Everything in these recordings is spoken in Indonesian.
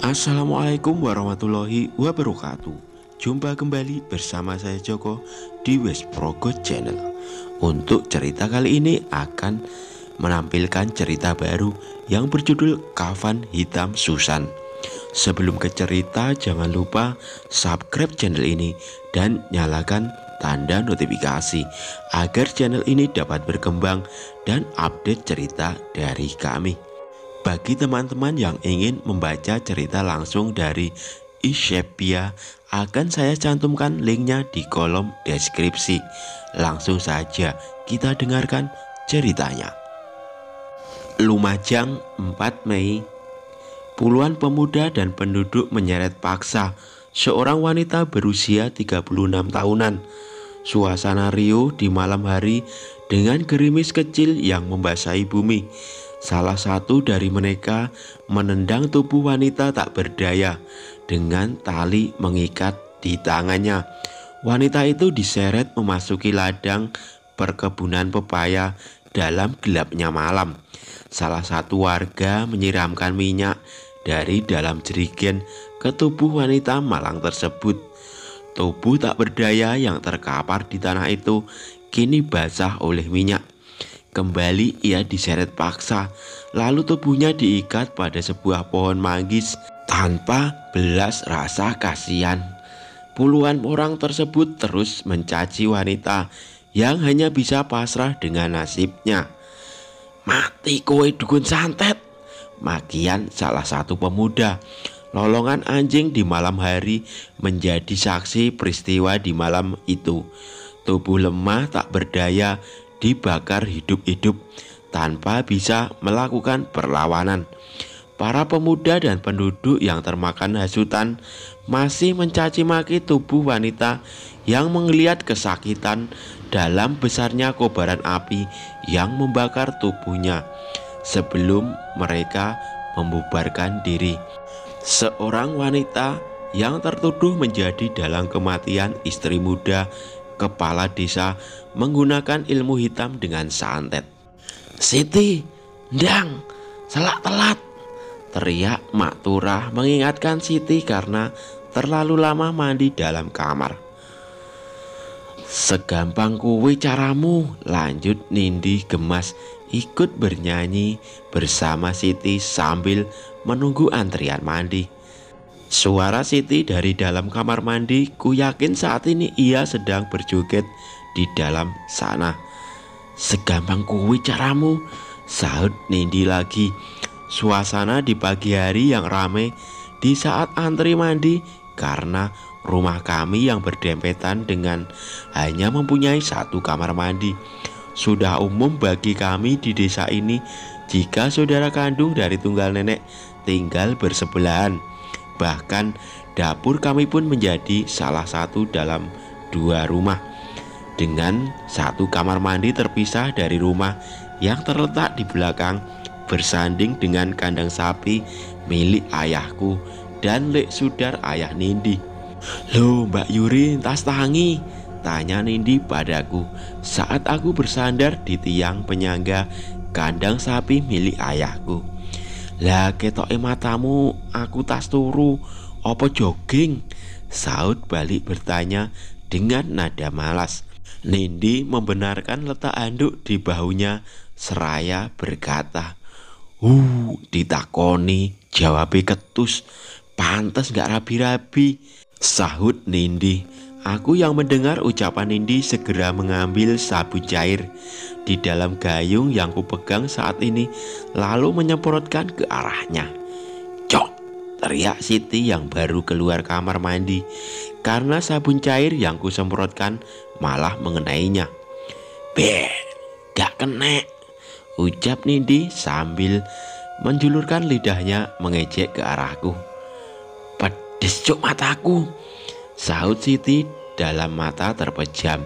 Assalamualaikum warahmatullahi wabarakatuh. Jumpa kembali bersama saya Joko di West Progo Channel. Untuk cerita kali ini akan menampilkan cerita baru yang berjudul Kafan Hitam Susan. Sebelum ke cerita, jangan lupa subscribe channel ini dan nyalakan tanda notifikasi agar channel ini dapat berkembang dan update cerita dari kami. Bagi teman-teman yang ingin membaca cerita langsung dari Ishepia, akan saya cantumkan linknya di kolom deskripsi. Langsung saja kita dengarkan ceritanya. Lumajang 4 Mei. Puluhan pemuda dan penduduk menyeret paksa seorang wanita berusia 36 tahunan. Suasana riuh di malam hari dengan gerimis kecil yang membasahi bumi. Salah satu dari mereka menendang tubuh wanita tak berdaya dengan tali mengikat di tangannya. Wanita itu diseret memasuki ladang perkebunan pepaya dalam gelapnya malam. Salah satu warga menyiramkan minyak dari dalam jerigen ke tubuh wanita malang tersebut. Tubuh tak berdaya yang terkapar di tanah itu kini basah oleh minyak. Kembali ia diseret paksa, lalu tubuhnya diikat pada sebuah pohon manggis tanpa belas rasa kasihan. Puluhan orang tersebut terus mencaci wanita yang hanya bisa pasrah dengan nasibnya. "Mati kowe dukun santet," makian salah satu pemuda. Lolongan anjing di malam hari menjadi saksi peristiwa di malam itu. Tubuh lemah tak berdaya dibakar hidup-hidup tanpa bisa melakukan perlawanan. Para pemuda dan penduduk yang termakan hasutan masih mencaci maki tubuh wanita yang menggeliat kesakitan dalam besarnya kobaran api yang membakar tubuhnya sebelum mereka membubarkan diri. Seorang wanita yang tertuduh menjadi dalang kematian istri muda kepala desa menggunakan ilmu hitam dengan santet. "Siti, ndang, selak telat," teriak Mak Turah mengingatkan Siti karena terlalu lama mandi dalam kamar. "Segampang kuwi caramu," lanjut Nindi gemas ikut bernyanyi bersama Siti sambil menunggu antrian mandi. Suara Siti dari dalam kamar mandi, ku yakin saat ini ia sedang berjoget di dalam sana. "Segampang kuwi caramu," sahut Nindi lagi. Suasana di pagi hari yang ramai di saat antri mandi karena rumah kami yang berdempetan dengan hanya mempunyai satu kamar mandi. Sudah umum bagi kami di desa ini jika saudara kandung dari tunggal nenek tinggal bersebelahan. Bahkan dapur kami pun menjadi salah satu dalam dua rumah, dengan satu kamar mandi terpisah dari rumah yang terletak di belakang, bersanding dengan kandang sapi milik ayahku dan Lek Sudar ayah Nindi. "Loh Mbak Yuri, tas tangi?" tanya Nindi padaku saat aku bersandar di tiang penyangga kandang sapi milik ayahku. "Lah ketoke matamu aku tas turu, opo jogging?" Saud balik bertanya dengan nada malas. Nindi membenarkan letak handuk di bahunya seraya berkata, ditakoni jawabe ketus, pantes gak rabi-rabi," sahut Nindi. Aku yang mendengar ucapan Nindi segera mengambil sabun cair di dalam gayung yang kupegang saat ini, lalu menyemprotkan ke arahnya. "Cok!" teriak Siti yang baru keluar kamar mandi karena sabun cair yang kusemprotkan malah mengenainya. "Be, gak kena," ucap Nindi sambil menjulurkan lidahnya mengejek ke arahku. "Pedes cok mataku," sahut Siti dalam mata terpejam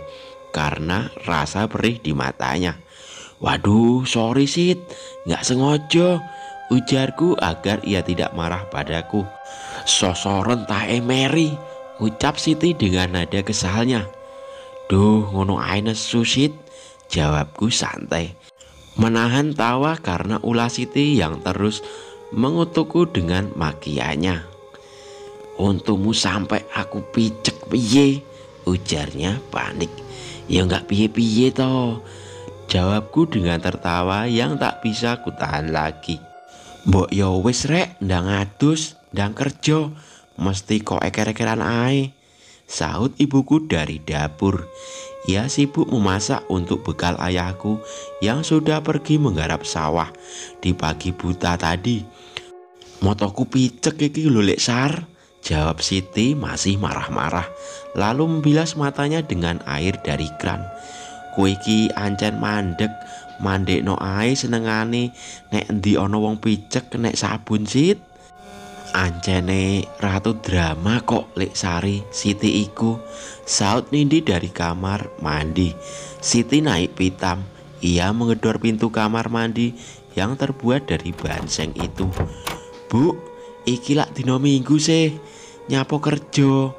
karena rasa perih di matanya. "Waduh, sorry Sit, gak sengaja," ujarku agar ia tidak marah padaku. "Sosoren tae Mary," ucap Siti dengan nada kesalnya. "Duh, ngono ae nesu Sit," jawabku santai, menahan tawa karena ulah Siti yang terus mengutukku dengan makiannya. Untumu sampai aku picek piye? Ujarnya panik. Ya nggak piye-piye toh, jawabku dengan tertawa yang tak bisa kutahan lagi. Mbok ya wis rek, ndang adus, ndang kerja, mesti kok eker-ekeran ae, sahut ibuku dari dapur. Ia sibuk memasak untuk bekal ayahku yang sudah pergi menggarap sawah di pagi buta tadi. Motoku picek iki lho Lek Sar, jawab Siti masih marah-marah, lalu membilas matanya dengan air dari kran. Kowe iki ancen mandek, mandekno ae senengane, nek endi ana wong picek nek sabun Sit. Ancene ratu drama kok Lek Sari, Siti iku, saut Nindi dari kamar mandi. Siti naik pitam, ia menggedor pintu kamar mandi yang terbuat dari banseng itu. Bu, iki lak dino Minggu sih, nyapo kerja,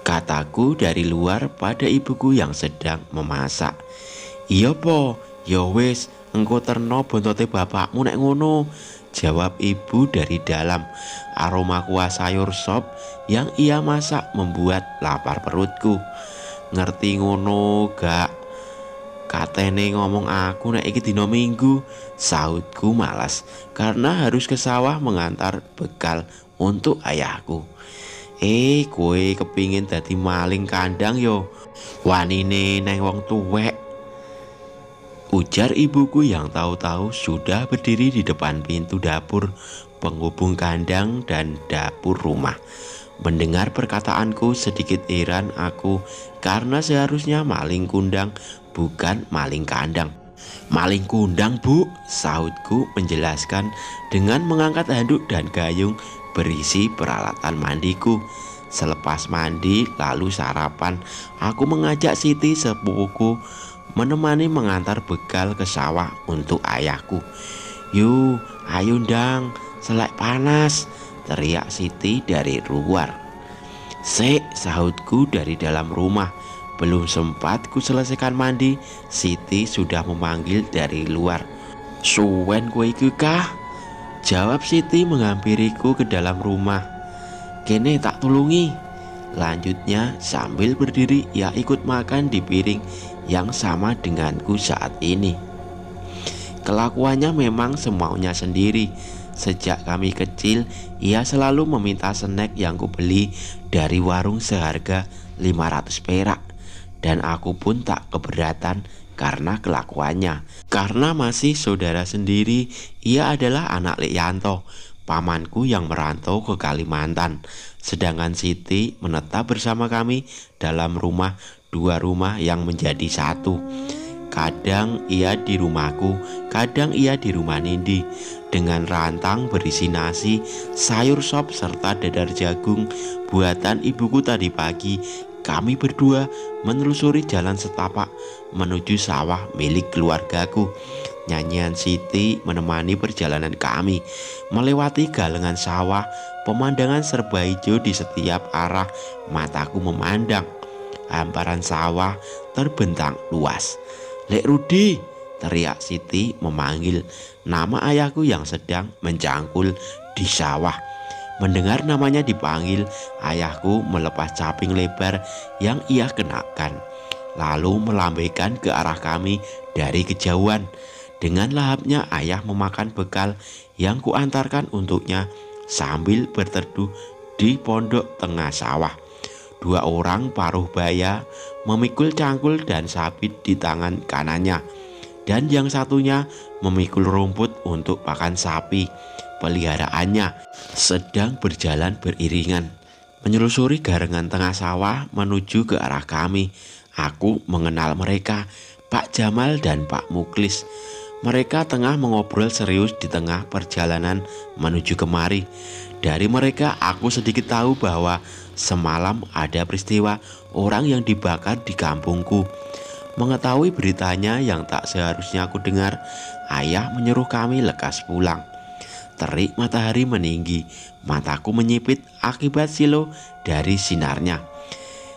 kataku dari luar pada ibuku yang sedang memasak. Iya po, ya wis, engko terno bontote bapakmu nek ngono, jawab ibu dari dalam. Aroma kuah sayur sop yang ia masak membuat lapar perutku. Ngerti ngono gak? Katene ngomong aku nek iki dino Minggu, sahutku malas karena harus ke sawah mengantar bekal untuk ayahku. Kowe kepingin dadi maling kandang yo, wanine neng wong tuwek, ujar ibuku yang tahu-tahu sudah berdiri di depan pintu dapur penghubung kandang dan dapur rumah. Mendengar perkataanku sedikit heran aku karena seharusnya maling kundang bukan maling kandang. Maling kundang bu, sahutku menjelaskan dengan mengangkat handuk dan gayung berisi peralatan mandiku. Selepas mandi lalu sarapan, aku mengajak Siti sepupuku menemani mengantar bekal ke sawah untuk ayahku. Yuk, ayo ndang, selek panas, teriak Siti dari luar. Sek, sahutku dari dalam rumah. Belum sempat ku selesaikan mandi, Siti sudah memanggil dari luar. Suwen kowe iki kah? Jawab Siti menghampiriku ke dalam rumah. Kene tak tulungi, lanjutnya sambil berdiri ia ikut makan di piring yang sama denganku saat ini. Kelakuannya memang semaunya sendiri. Sejak kami kecil, ia selalu meminta snack yang kubeli dari warung seharga 500 perak. Dan aku pun tak keberatan karena kelakuannya. Karena masih saudara sendiri, ia adalah anak Lek Yanto, pamanku yang merantau ke Kalimantan. Sedangkan Siti menetap bersama kami dalam rumah, dua rumah yang menjadi satu. Kadang ia di rumahku, kadang ia di rumah Nindi. Dengan rantang berisi nasi, sayur sop serta dadar jagung buatan ibuku tadi pagi, kami berdua menelusuri jalan setapak menuju sawah milik keluargaku. Nyanyian Siti menemani perjalanan kami melewati galengan sawah. Pemandangan serba hijau di setiap arah mataku memandang. Hamparan sawah terbentang luas. Lek Rudi, teriak Siti memanggil nama ayahku yang sedang mencangkul di sawah. Mendengar namanya dipanggil, ayahku melepas caping lebar yang ia kenakan, lalu melambaikan ke arah kami dari kejauhan. Dengan lahapnya ayah memakan bekal yang kuantarkan untuknya sambil berteduh di pondok tengah sawah. Dua orang paruh baya memikul cangkul dan sabit di tangan kanannya, dan yang satunya memikul rumput untuk pakan sapi peliharaannya. Sedang berjalan beriringan menyelusuri garangan tengah sawah menuju ke arah kami. Aku mengenal mereka, Pak Jamal dan Pak Muklis. Mereka tengah mengobrol serius di tengah perjalanan menuju kemari. Dari mereka aku sedikit tahu bahwa semalam ada peristiwa orang yang dibakar di kampungku. Mengetahui beritanya yang tak seharusnya aku dengar, ayah menyuruh kami lekas pulang. Terik matahari meninggi, mataku menyipit akibat silau dari sinarnya.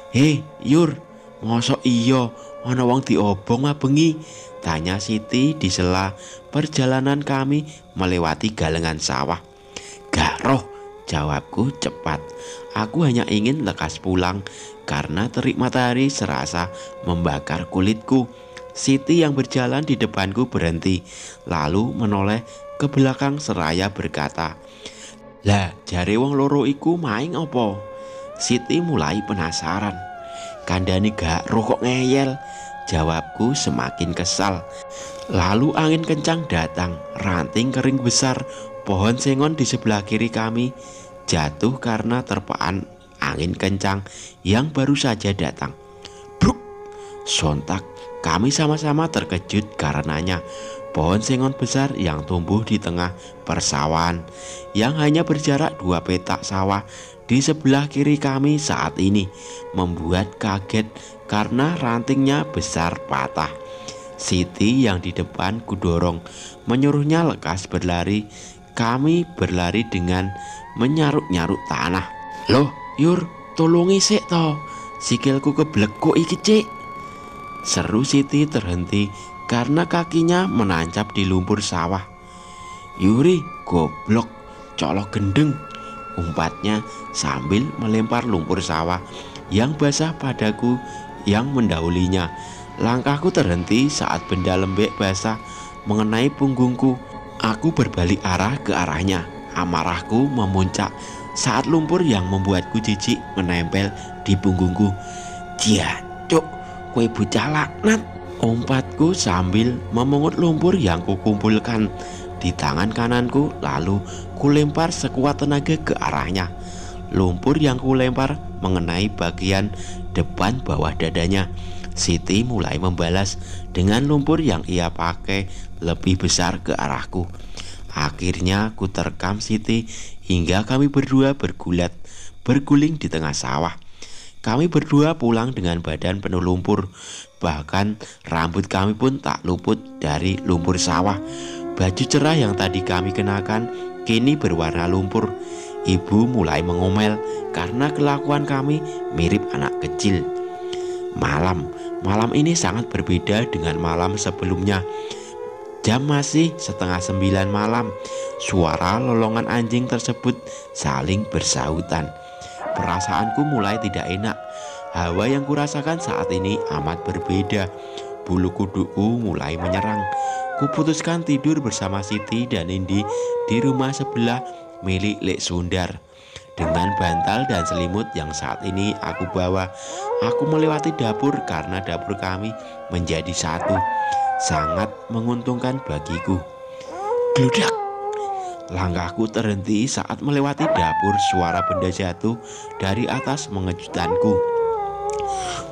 Hei Yur, mosok iyo ana wong diobong bengi? Tanya Siti di sela perjalanan kami melewati galengan sawah. Gak roh, jawabku cepat. Aku hanya ingin lekas pulang karena terik matahari serasa membakar kulitku. Siti yang berjalan di depanku berhenti, lalu menoleh ke belakang seraya berkata, "Lah, jare wong loro iku maing opo?" Siti mulai penasaran. "Kandhane gak roh kok ngeyel," jawabku semakin kesal. Lalu angin kencang datang, ranting kering besar pohon sengon di sebelah kiri kami jatuh karena terpaan angin kencang yang baru saja datang. Bruk! Sontak kami sama-sama terkejut karenanya pohon sengon besar yang tumbuh di tengah persawahan yang hanya berjarak 2 petak sawah di sebelah kiri kami saat ini membuat kaget karena rantingnya besar patah. Siti yang di depan kudorong, menyuruhnya lekas berlari. Kami berlari dengan menyaruk-nyaruk tanah. "Loh, Yur, tolongi sik to, sikilku keblekuk iki, Cik," seru Siti terhenti karena kakinya menancap di lumpur sawah. "Yuri, goblok, colok gendeng," umpatnya sambil melempar lumpur sawah yang basah padaku yang mendahulinya. Langkahku terhenti saat benda lembek basah mengenai punggungku. Aku berbalik arah ke arahnya. Amarahku memuncak saat lumpur yang membuatku jijik menempel di punggungku. "Jancuk, kowe bocah laknat," umpatku sambil memungut lumpur yang kukumpulkan di tangan kananku, lalu kulempar sekuat tenaga ke arahnya. Lumpur yang kulempar mengenai bagian depan bawah dadanya. Siti mulai membalas dengan lumpur yang ia pakai lebih besar ke arahku. Akhirnya ku terkam Siti hingga kami berdua berguling di tengah sawah. Kami berdua pulang dengan badan penuh lumpur. Bahkan rambut kami pun tak luput dari lumpur sawah. Baju cerah yang tadi kami kenakan kini berwarna lumpur. Ibu mulai mengomel karena kelakuan kami mirip anak kecil. Malam ini sangat berbeda dengan malam sebelumnya. Jam masih 8:30 malam. Suara lolongan anjing tersebut saling bersahutan. Perasaanku mulai tidak enak. Hawa yang kurasakan saat ini amat berbeda. Bulu kudukku mulai menyerang. Kuputuskan tidur bersama Siti dan Nindi di rumah sebelah milik Lek Sundar. Dengan bantal dan selimut yang saat ini aku bawa, aku melewati dapur karena dapur kami menjadi satu. Sangat menguntungkan bagiku. Gludak! Langkahku terhenti saat melewati dapur. Suara benda jatuh dari atas mengejutkanku.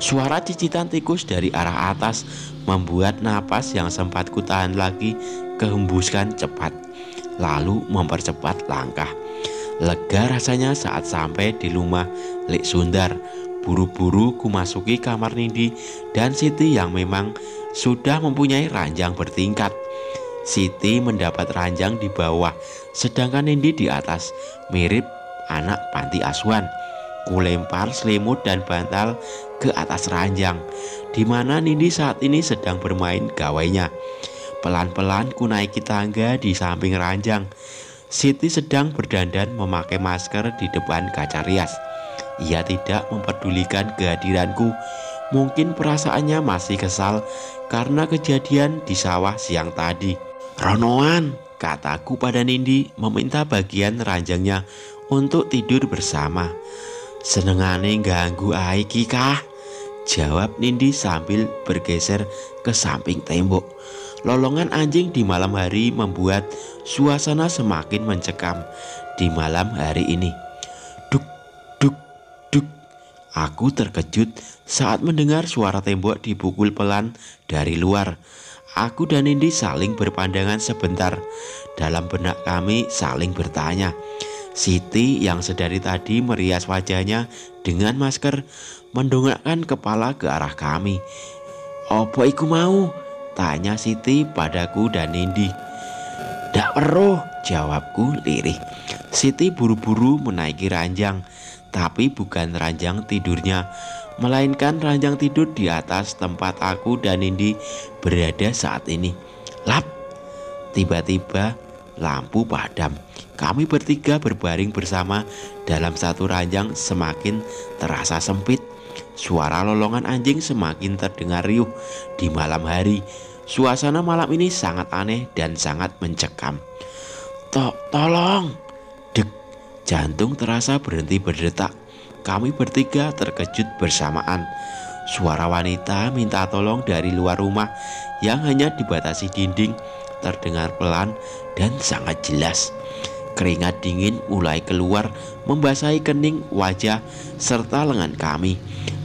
Suara cicitan tikus dari arah atas membuat napas yang sempat kutahan lagi kehembuskan cepat, lalu mempercepat langkah. Lega rasanya saat sampai di rumah Lek Sundar. Buru-buru ku masuki kamar Nindi dan Siti yang memang sudah mempunyai ranjang bertingkat. Siti mendapat ranjang di bawah, sedangkan Nindi di atas, mirip anak panti asuhan. Ku lempar selimut dan bantal ke atas ranjang, di mana Nindi saat ini sedang bermain gawainya. Pelan-pelan ku naiki tangga di samping ranjang. Siti sedang berdandan memakai masker di depan kaca rias. Ia tidak mempedulikan kehadiranku. Mungkin perasaannya masih kesal karena kejadian di sawah siang tadi. "Ronoan," kataku pada Nindi meminta bagian ranjangnya untuk tidur bersama. "Senengane ganggu ae iki kah?" jawab Nindi sambil bergeser ke samping tembok. Lolongan anjing di malam hari membuat suasana semakin mencekam di malam hari ini. Duk, duk, duk. Aku terkejut saat mendengar suara tembok dipukul pelan dari luar. Aku dan Nindi saling berpandangan sebentar. Dalam benak kami saling bertanya. Siti yang sedari tadi merias wajahnya dengan masker mendongakkan kepala ke arah kami. "Opo iku mau?" tanya Siti padaku dan Nindi. "Dak weruh," jawabku lirih. Siti buru-buru menaiki ranjang, tapi bukan ranjang tidurnya, melainkan ranjang tidur di atas tempat aku dan Nindi berada saat ini. Lap! Tiba-tiba lampu padam. Kami bertiga berbaring bersama dalam satu ranjang semakin terasa sempit. Suara lolongan anjing semakin terdengar riuh di malam hari. Suasana malam ini sangat aneh dan sangat mencekam. Tolong! Dek, jantung terasa berhenti berdetak. Kami bertiga terkejut bersamaan. Suara wanita minta tolong dari luar rumah yang hanya dibatasi dinding terdengar pelan dan sangat jelas. Keringat dingin mulai keluar membasahi kening, wajah, serta lengan kami.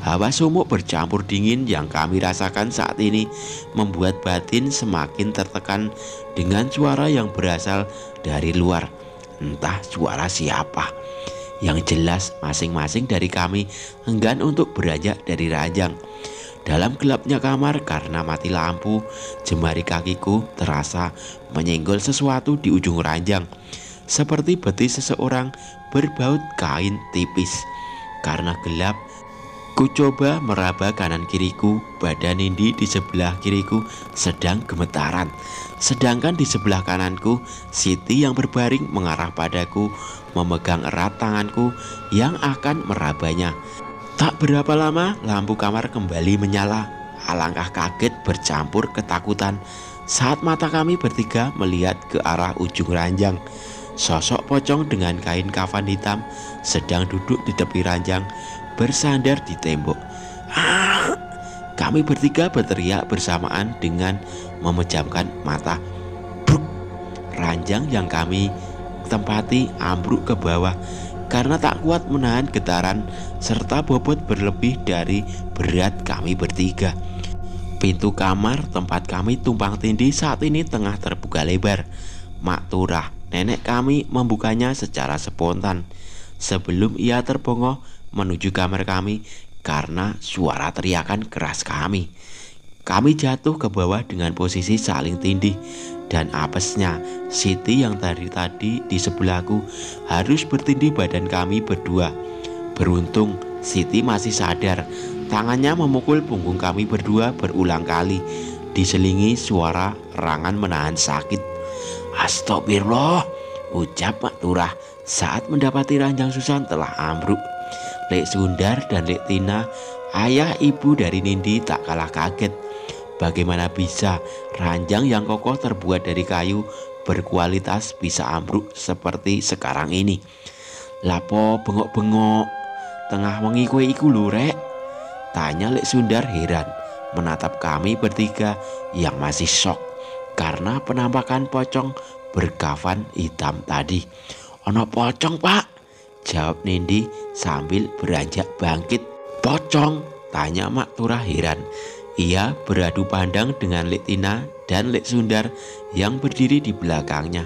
Hawa sumuk bercampur dingin yang kami rasakan saat ini membuat batin semakin tertekan dengan suara yang berasal dari luar. Entah suara siapa. Yang jelas masing-masing dari kami enggan untuk beranjak dari ranjang. Dalam gelapnya kamar karena mati lampu, jemari kakiku terasa menyenggol sesuatu di ujung ranjang. Seperti betis seseorang berbaut kain tipis. Karena gelap, ku coba meraba kanan kiriku. Badan Nindi di sebelah kiriku sedang gemetaran. Sedangkan di sebelah kananku, Siti yang berbaring mengarah padaku, memegang erat tanganku yang akan merabanya. Tak berapa lama lampu kamar kembali menyala. Alangkah kaget bercampur ketakutan saat mata kami bertiga melihat ke arah ujung ranjang. Sosok pocong dengan kain kafan hitam sedang duduk di tepi ranjang bersandar di tembok. Ah! Kami bertiga berteriak bersamaan dengan memejamkan mata. Bruk! Ranjang yang kami tempati ambruk ke bawah karena tak kuat menahan getaran serta bobot berlebih dari berat kami bertiga. Pintu kamar tempat kami tumpang tindih saat ini tengah terbuka lebar. Mak Turah, nenek kami, membukanya secara spontan sebelum ia terbongok menuju kamar kami karena suara teriakan keras kami. Kami jatuh ke bawah dengan posisi saling tindih dan apesnya Siti yang tadi di sebelahku harus bertindih badan kami berdua. Beruntung Siti masih sadar. Tangannya memukul punggung kami berdua berulang kali, diselingi suara rangan menahan sakit. Astagfirullah, ucap Mak Turah saat mendapati ranjang Susan telah ambruk. Lek Sundar dan Lek Tina, ayah ibu dari Nindi, tak kalah kaget. Bagaimana bisa ranjang yang kokoh terbuat dari kayu berkualitas bisa ambruk seperti sekarang ini? Lapo bengok-bengok tengah wengi kowe iku lho, Rek? Tanya Lek Sundar heran menatap kami bertiga yang masih syok karena penampakan pocong berkafan hitam tadi. Ono pocong, Pak, jawab Nindi sambil beranjak bangkit. Pocong? Tanya Mak Turah heran. Ia beradu pandang dengan Lek Tina dan Lek Sundar yang berdiri di belakangnya.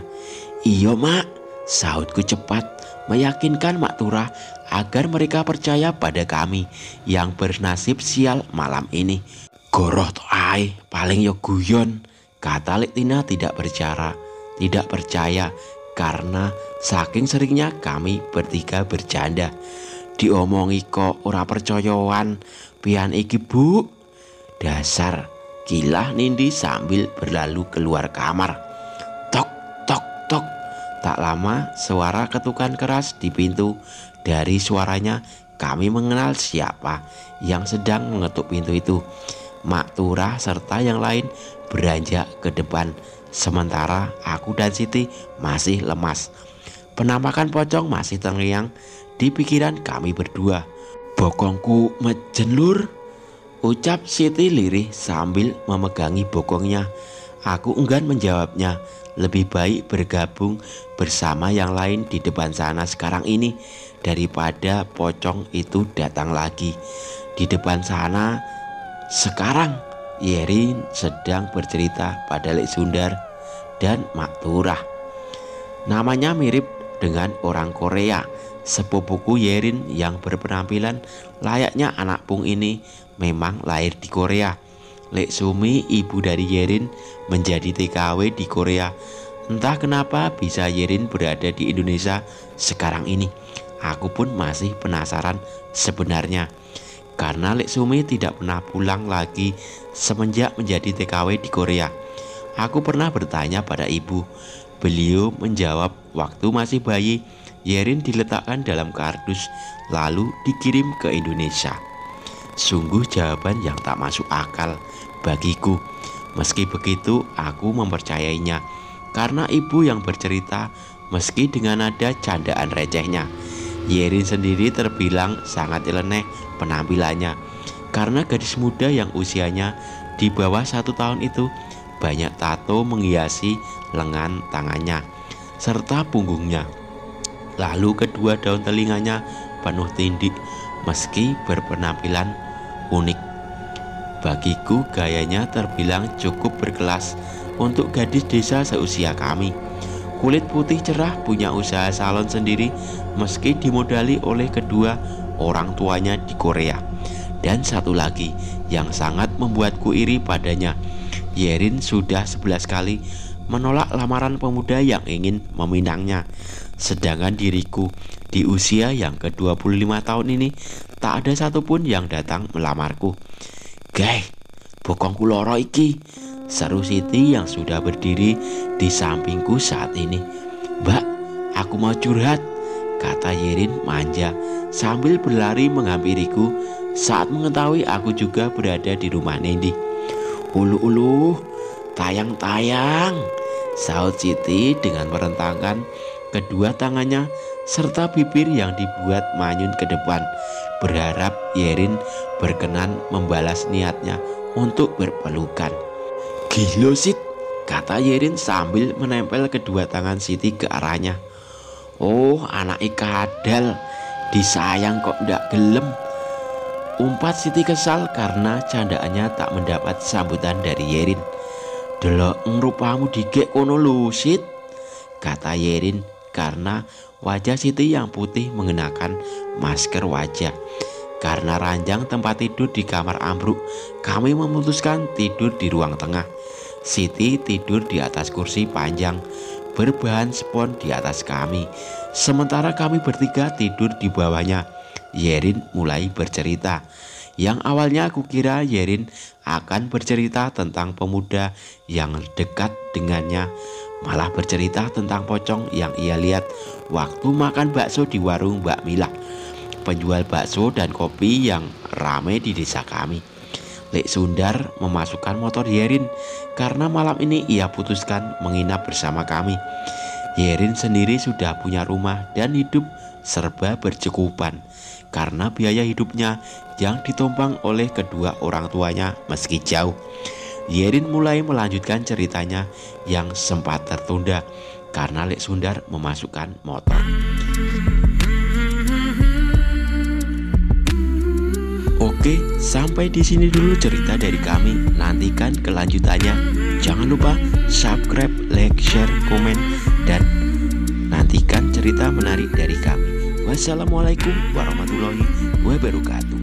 Iyo Mak, sahutku cepat meyakinkan Mak Turah agar mereka percaya pada kami yang bernasib sial malam ini. Goroh to ae, paling yo guyon, kata Lek Tina tidak percaya karena saking seringnya kami bertiga bercanda. Diomongi kok ora percoyoan, pian iki Bu. Dasar, kilah Nindi sambil berlalu keluar kamar. Tok, tok, tok. Tak lama suara ketukan keras di pintu. Dari suaranya kami mengenal siapa yang sedang mengetuk pintu itu. Mak Turah serta yang lain beranjak ke depan. Sementara aku dan Siti masih lemas. Penampakan pocong masih terngiang di pikiran kami berdua. Bokongku mejen lur, ucap Siti lirih sambil memegangi bokongnya. Aku enggan menjawabnya. Lebih baik bergabung bersama yang lain di depan sana sekarang ini daripada pocong itu datang lagi. Di depan sana sekarang Yerin sedang bercerita pada Lek Sundar dan Mak Turah. Namanya mirip dengan orang Korea. Sepupuku Yerin yang berpenampilan layaknya anak Pung ini memang lahir di Korea. Lek Sumi, ibu dari Yerin, menjadi TKW di Korea. Entah kenapa bisa Yerin berada di Indonesia sekarang ini. Aku pun masih penasaran sebenarnya. Karena Lek Sumi tidak pernah pulang lagi semenjak menjadi TKW di Korea. Aku pernah bertanya pada ibu, Beliau menjawab, waktu masih bayi, Yerin diletakkan dalam kardus lalu dikirim ke Indonesia. Sungguh jawaban yang tak masuk akal bagiku. Meski begitu, aku mempercayainya karena ibu yang bercerita meski dengan nada candaan recehnya. Yerin sendiri terbilang sangat nyeleneh penampilannya karena gadis muda yang usianya di bawah 1 tahun itu banyak tato menghiasi lengan tangannya serta punggungnya. Lalu kedua daun telinganya penuh tindik meski berpenampilan unik. Bagiku gayanya terbilang cukup berkelas untuk gadis desa seusia kami. Kulit putih cerah, punya usaha salon sendiri meski dimodali oleh kedua orang tuanya di Korea. Dan satu lagi yang sangat membuatku iri padanya, Yerin sudah 11 kali menolak lamaran pemuda yang ingin meminangnya. Sedangkan diriku di usia yang ke-25 tahun ini tak ada satupun yang datang melamarku. "Geh, bokongku loro iki," seru Siti yang sudah berdiri di sampingku saat ini. "Mbak, aku mau curhat," kata Yerin manja sambil berlari menghampiriku saat mengetahui aku juga berada di rumah Nendi. "Ulu, tayang-tayang," sahut Siti dengan merentangkan kedua tangannya serta bibir yang dibuat manyun ke depan, berharap Yerin berkenan membalas niatnya untuk berpelukan. "Gila Sit," kata Yerin sambil menempel kedua tangan Siti ke arahnya. "Oh, anak kadal, disayang kok ndak gelem," umpat Siti kesal karena candaannya tak mendapat sambutan dari Yerin. "Delok rupamu digek kono lho Sit," kata Yerin karena wajah Siti yang putih mengenakan masker wajah. Karena ranjang tempat tidur di kamar ambruk, kami memutuskan tidur di ruang tengah. Siti tidur di atas kursi panjang berbahan spons di atas kami, sementara kami bertiga tidur di bawahnya. Yerin mulai bercerita. Yang awalnya aku kira Yerin akan bercerita tentang pemuda yang dekat dengannya, malah bercerita tentang pocong yang ia lihat waktu makan bakso di warung Mbak Mila, penjual bakso dan kopi yang ramai di desa kami. Lek Sundar memasukkan motor Yerin karena malam ini ia putuskan menginap bersama kami. Yerin sendiri sudah punya rumah dan hidup serba bercukupan karena biaya hidupnya yang ditompang oleh kedua orang tuanya meski jauh. Yerin mulai melanjutkan ceritanya yang sempat tertunda karena Lek Sundar memasukkan motor. Oke, sampai di sini dulu cerita dari kami. Nantikan kelanjutannya. Jangan lupa subscribe, like, share, komen, dan nantikan cerita menarik dari kami. Wassalamualaikum warahmatullahi wabarakatuh.